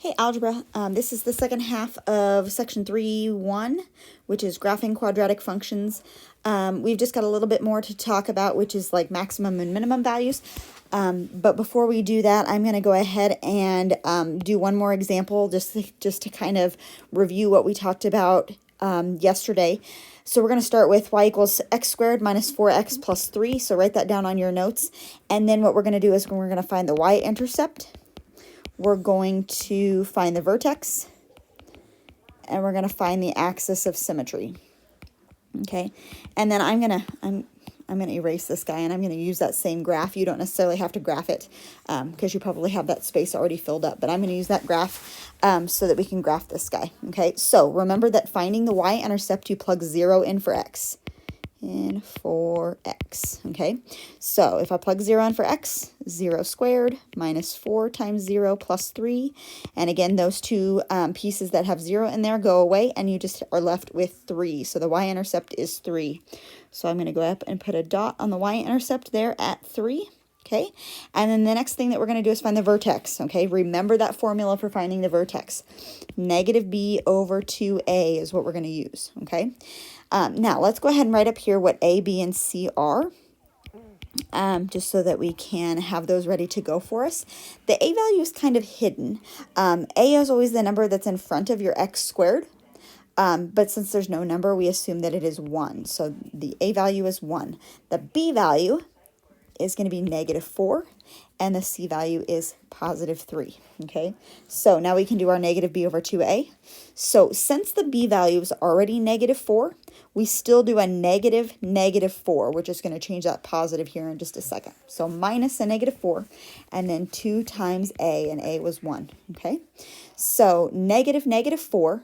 Hey, algebra. This is the second half of section 3.1, which is graphing quadratic functions. We've just got a little bit more to talk about, which is like maximum and minimum values. But before we do that, I'm going to go ahead and do one more example just to kind of review what we talked about yesterday. So we're going to start with y equals x squared minus 4x plus 3. So write that down on your notes. And then what we're going to do is we're going to find the y-intercept. We're going to find the vertex, and we're going to find the axis of symmetry. Okay, and then I'm gonna erase this guy, and I'm gonna use that same graph. You don't necessarily have to graph it because you probably have that space already filled up, but I'm gonna use that graph so that we can graph this guy. Okay, so remember that finding the y-intercept, you plug 0 in for x. In for x, okay? So if I plug 0 in for x, 0 squared minus 4 times 0 plus 3. And again, those two pieces that have 0 in there go away, and you just are left with 3. So the y-intercept is 3. So I'm going to go up and put a dot on the y-intercept there at 3. Okay, and then the next thing that we're going to do is find the vertex. Okay, remember that formula for finding the vertex. Negative b over 2a is what we're going to use. Okay, now let's go ahead and write up here what a, b, and c are, just so that we can have those ready to go for us. The a value is kind of hidden. A is always the number that's in front of your x squared. But since there's no number, we assume that it is 1. So the a value is 1. The b value is going to be negative 4, and the c value is positive 3. Okay, so now we can do our negative b over 2a. So since the b value is already negative 4, we still do a negative 4. We're just going to change that positive here in just a second. So minus a negative 4, and then 2 times a, and a was 1. Okay, so negative 4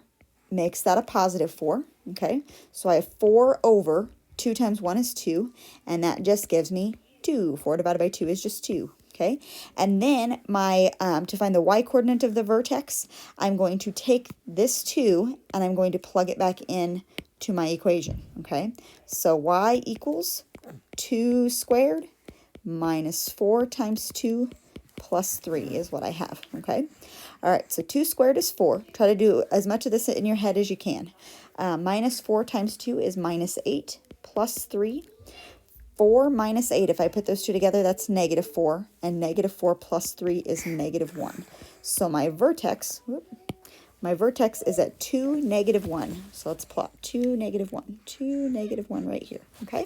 makes that a positive 4. Okay, so I have 4 over 2 times 1 is 2, and that just gives me 2. 4 divided by 2 is just 2. Okay, and then my to find the y-coordinate of the vertex, I'm going to take this 2 and I'm going to plug it back in to my equation. Okay, so y equals 2 squared minus 4 times 2 plus 3 is what I have. Okay, all right, so 2 squared is 4. Try to do as much of this in your head as you can. Minus 4 times 2 is minus 8 plus 3. 4 minus 8, if I put those two together, that's negative 4, and negative 4 plus 3 is negative 1. So my vertex is at 2, negative 1. So let's plot 2, negative 1, 2, negative 1 right here, okay?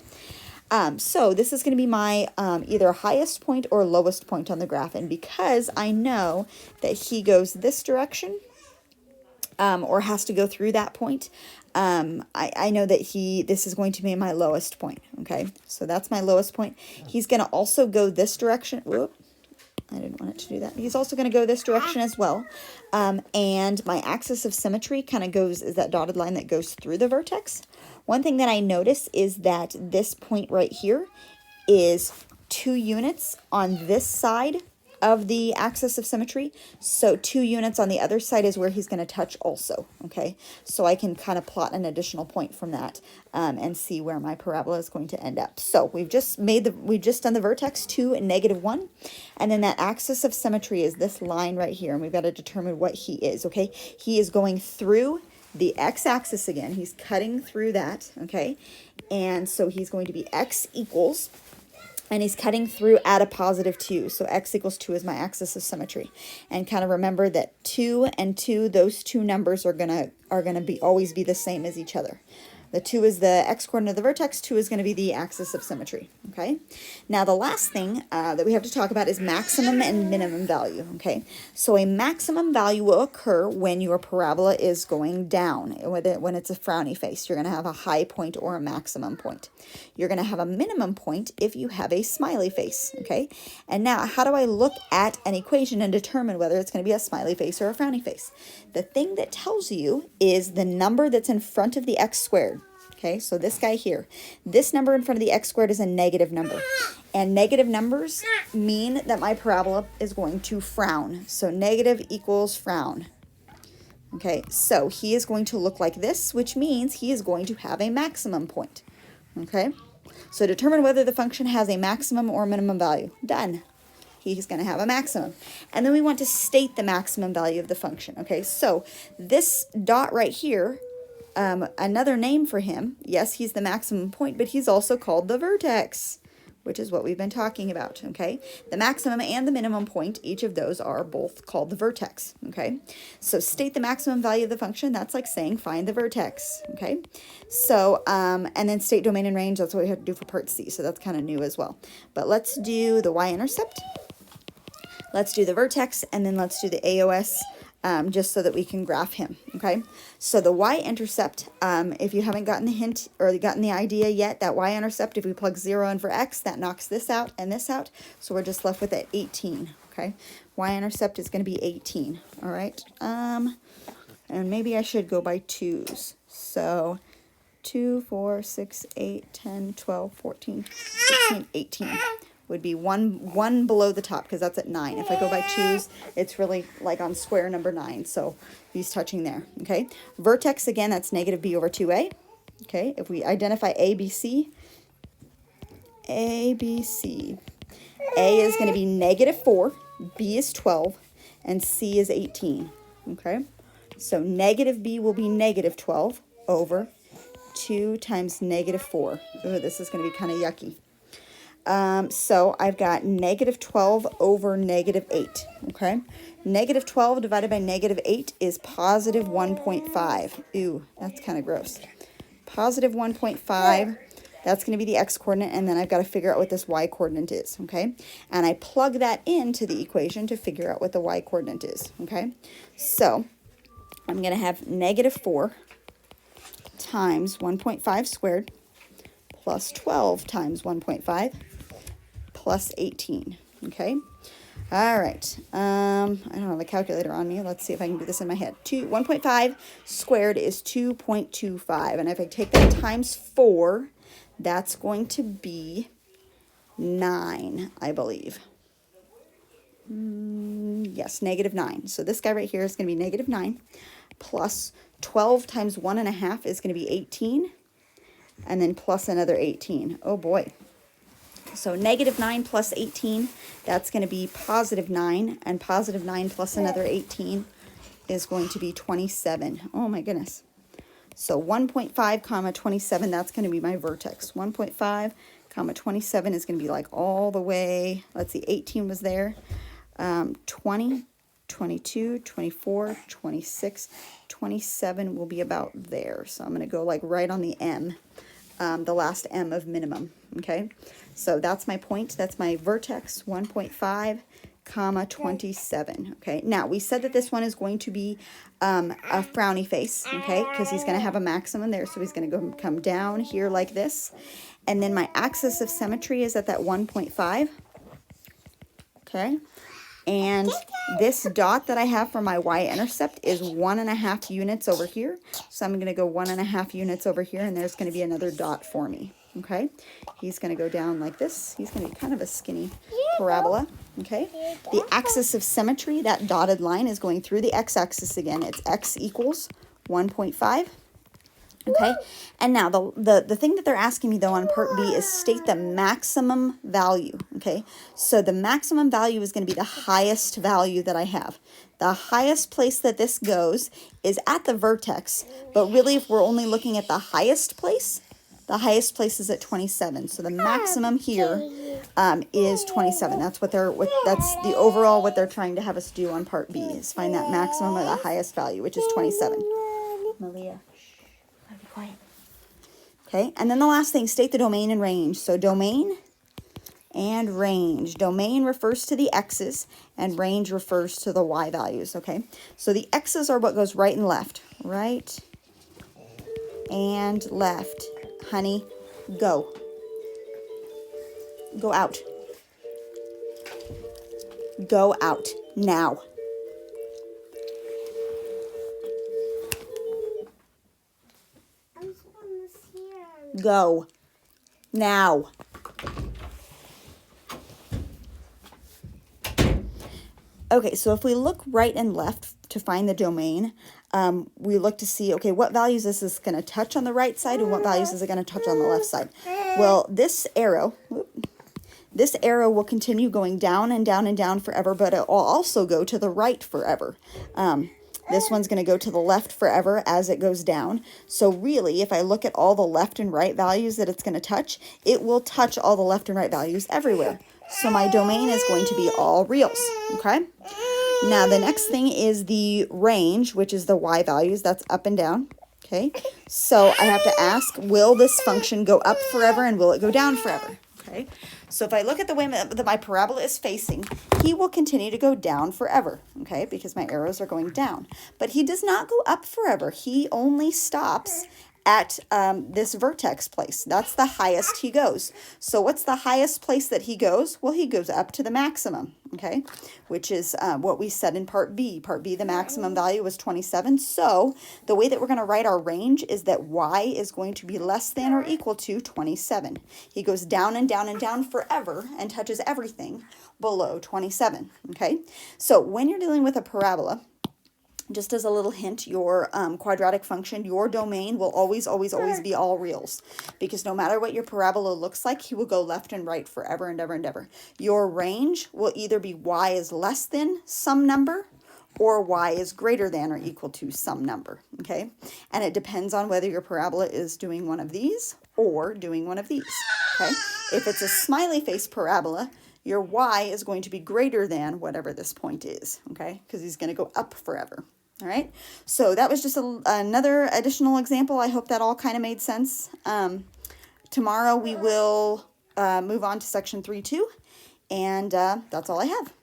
So this is going to be my either highest point or lowest point on the graph, and because I know that he goes this direction, or has to go through that point, I know that this is going to be my lowest point. Okay, so that's my lowest point. He's going to also go this direction. Whoop, I didn't want it to do that. He's also going to go this direction as well. And my axis of symmetry kind of is that dotted line that goes through the vertex. One thing that I notice is that this point right here is 2 units on this side of the axis of symmetry, so 2 units on the other side is where he's going to touch also. Okay, so I can kind of plot an additional point from that and see where my parabola is going to end up. So we've just done the vertex 2 and negative 1, and then that axis of symmetry is this line right here, and we've got to determine what he is. Okay, he is going through the x-axis again. He's cutting through that. Okay, and so he's going to be x equals, and he's cutting through at a positive 2. So x equals 2 is my axis of symmetry. And kind of remember that 2 and 2, those two numbers are gonna always be the same as each other. The 2 is the x-coordinate of the vertex, 2 is going to be the axis of symmetry. Okay. Now the last thing that we have to talk about is maximum and minimum value. Okay. So a maximum value will occur when your parabola is going down, when it's a frowny face. You're going to have a high point or a maximum point. You're going to have a minimum point if you have a smiley face. Okay. And now how do I look at an equation and determine whether it's going to be a smiley face or a frowny face? The thing that tells you is the number that's in front of the x squared. Okay, so this guy here, this number in front of the x squared is a negative number. And negative numbers mean that my parabola is going to frown. So negative equals frown. Okay, so he is going to look like this, which means he is going to have a maximum point. Okay, so determine whether the function has a maximum or minimum value. Done. he's going to have a maximum. And then we want to state the maximum value of the function. Okay, so this dot right here, another name for him, yes, he's the maximum point, but he's also called the vertex, which is what we've been talking about, okay? The maximum and the minimum point, each of those are both called the vertex, okay? So state the maximum value of the function, that's like saying find the vertex, okay? So, and then state domain and range, that's what we have to do for part C, so that's kind of new as well. But let's do the y-intercept, let's do the vertex, and then let's do the AOS, just so that we can graph him, okay? So the y-intercept, if you haven't gotten the hint or gotten the idea yet, that y-intercept, if we plug 0 in for x, that knocks this out and this out. So we're just left with that 18, okay? Y-intercept is going to be 18, all right? And maybe I should go by 2's. So 2, 4, 6, 8, 10, 12, 14, 16, 18. Would be one below the top, because that's at 9. If I go by 2's, it's really like on square number 9, so he's touching there, okay? Vertex, again, that's negative b over 2a, okay? If we identify a, b, c, a, b, c, a is going to be negative 4, b is 12, and c is 18, okay? So negative b will be negative 12 over 2 times negative 4. Ooh, this is going to be kind of yucky. So I've got negative 12 over negative 8, okay? Negative 12 divided by negative 8 is positive 1.5. Ew, that's kind of gross. Positive 1.5, that's going to be the x-coordinate, and then I've got to figure out what this y-coordinate is, okay? And I plug that into the equation to figure out what the y-coordinate is, okay? So I'm going to have negative 4 times 1.5 squared plus 12 times 1.5 plus 18, okay? All right, I don't have a calculator on me. Let's see if I can do this in my head. 1.5 squared is 2.25, and if I take that times 4, that's going to be 9, I believe. Yes, negative 9. So this guy right here is going to be negative 9, plus 12 times 1.5 is going to be 18, and then plus another 18. Oh boy. So negative 9 plus 18, that's going to be positive 9, and positive 9 plus another 18 is going to be 27. Oh my goodness. So 1.5 comma 27, that's going to be my vertex. 1.5 comma 27 is going to be like all the way, let's see, 18 was there, 20, 22, 24, 26, 27 will be about there. So I'm going to go like right on the M, the last M of minimum, okay? So that's my point, that's my vertex, 1.5 comma 27, okay? Now, we said that this one is going to be a frowny face, okay? Because he's going to have a maximum there, so he's going to come down here like this. And then my axis of symmetry is at that 1.5, okay? And this dot that I have for my y-intercept is 1.5 units over here. So I'm going to go 1.5 units over here, and there's going to be another dot for me, okay? He's going to go down like this. He's going to be kind of a skinny parabola, okay? The axis of symmetry, that dotted line, is going through the x-axis again. It's x equals 1.5. Okay, and now the thing that they're asking me, though, on part B is state the maximum value, okay? So the maximum value is going to be the highest value that I have. The highest place that this goes is at the vertex, but really if we're only looking at the highest place is at 27. So the maximum here is 27. That's what that's the overall what they're trying to have us do on part B, is find that maximum or the highest value, which is 27. Malia. Okay, and then the last thing, state the domain and range. So domain and range. Domain refers to the x's, and range refers to the y values, okay? So the x's are what goes right and left. Right and left. Honey, go. Go out. Go out now. Go now. Okay, so if we look right and left to find the domain, we look to see, okay, what values is this going to touch on the right side and what values is it going to touch on the left side? Well, this arrow this arrow will continue going down and down and down forever, but it will also go to the right forever. This one's going to go to the left forever as it goes down. So really, if I look at all the left and right values that it's going to touch, it will touch all the left and right values everywhere. So my domain is going to be all reals, okay? Now the next thing is the range, which is the y values. That's up and down, okay? So I have to ask, will this function go up forever and will it go down forever? Okay, so if I look at the way that my parabola is facing, he will continue to go down forever, okay, because my arrows are going down. But he does not go up forever. He only stops at this vertex place. That's the highest he goes. So what's the highest place that he goes? Well, he goes up to the maximum, okay, which is what we said in part B. Part B, the maximum value was 27. So the way that we're going to write our range is that y is going to be less than or equal to 27. He goes down and down and down forever and touches everything below 27, okay? So when you're dealing with a parabola, just as a little hint, your quadratic function, your domain will always, always, always be all reals. Because no matter what your parabola looks like, he will go left and right forever and ever and ever. Your range will either be y is less than some number or y is greater than or equal to some number, okay? And it depends on whether your parabola is doing one of these or doing one of these, okay? If it's a smiley face parabola, your y is going to be greater than whatever this point is, okay? Because he's going to go up forever. All right, so that was just another additional example. I hope that all kind of made sense. Tomorrow we will move on to section 3.2, and that's all I have.